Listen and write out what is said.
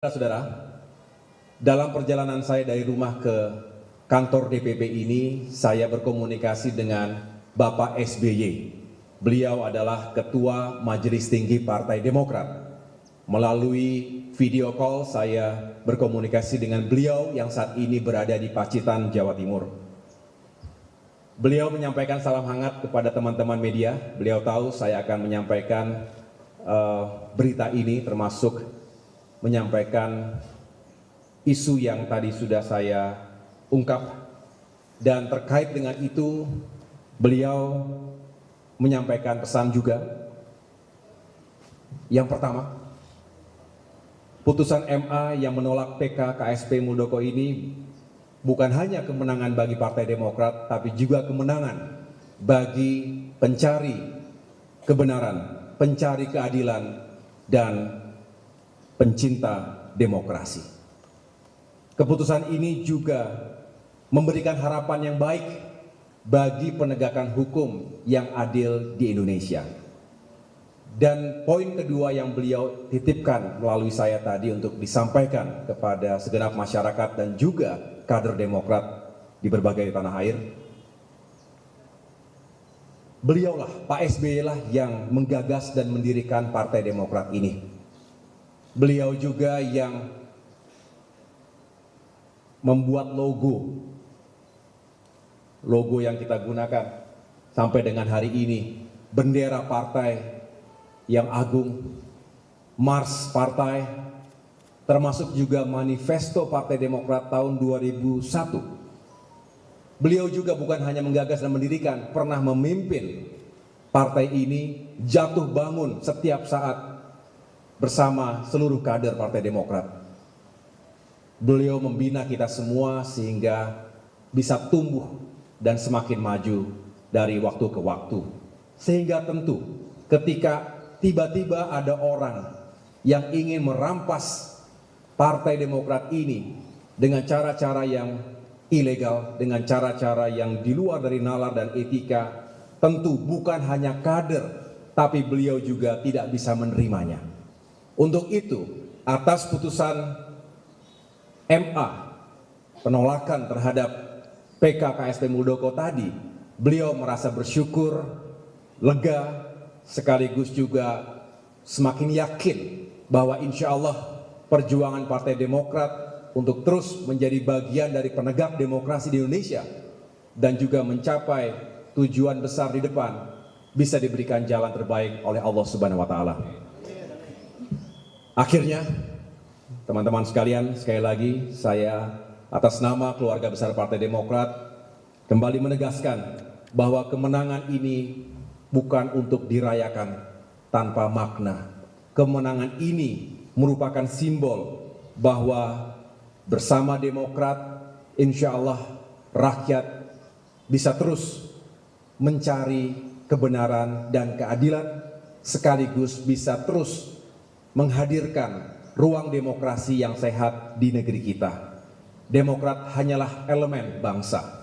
Saudara, dalam perjalanan saya dari rumah ke kantor DPP ini, saya berkomunikasi dengan Bapak SBY. Beliau adalah Ketua Majelis Tinggi Partai Demokrat. Melalui video call, saya berkomunikasi dengan beliau yang saat ini berada di Pacitan, Jawa Timur. Beliau menyampaikan salam hangat kepada teman-teman media. Beliau tahu saya akan menyampaikan berita ini, termasuk menyampaikan isu yang tadi sudah saya ungkap, dan terkait dengan itu beliau menyampaikan pesan juga. Yang pertama, putusan MA yang menolak PK KSP Muldoko ini bukan hanya kemenangan bagi Partai Demokrat, tapi juga kemenangan bagi pencari kebenaran, pencari keadilan, dan pencinta demokrasi. Keputusan ini juga memberikan harapan yang baik bagi penegakan hukum yang adil di Indonesia. Dan poin kedua yang beliau titipkan melalui saya tadi untuk disampaikan kepada segenap masyarakat dan juga kader Demokrat di berbagai tanah air, beliaulah, Pak SBY lah yang menggagas dan mendirikan Partai Demokrat ini. Beliau juga yang membuat logo yang kita gunakan sampai dengan hari ini, bendera partai yang agung, mars partai, termasuk juga manifesto Partai Demokrat tahun 2001. Beliau juga bukan hanya menggagas dan mendirikan, pernah memimpin partai ini jatuh bangun setiap saat bersama seluruh kader Partai Demokrat. Beliau membina kita semua sehingga bisa tumbuh dan semakin maju dari waktu ke waktu. Sehingga tentu ketika tiba-tiba ada orang yang ingin merampas Partai Demokrat ini dengan cara-cara yang ilegal, dengan cara-cara yang di luar dari nalar dan etika, tentu bukan hanya kader, tapi beliau juga tidak bisa menerimanya. Untuk itu, atas putusan MA penolakan terhadap PK KSP Muldoko tadi, beliau merasa bersyukur, lega, sekaligus juga semakin yakin bahwa insya Allah perjuangan Partai Demokrat untuk terus menjadi bagian dari penegak demokrasi di Indonesia dan juga mencapai tujuan besar di depan bisa diberikan jalan terbaik oleh Allah Subhanahu wa Ta'ala. Akhirnya, teman-teman sekalian, sekali lagi saya atas nama keluarga besar Partai Demokrat kembali menegaskan bahwa kemenangan ini bukan untuk dirayakan tanpa makna. Kemenangan ini merupakan simbol bahwa bersama Demokrat, insya Allah rakyat bisa terus mencari kebenaran dan keadilan, sekaligus bisa terus menghadirkan ruang demokrasi yang sehat di negeri kita. Demokrat hanyalah elemen bangsa.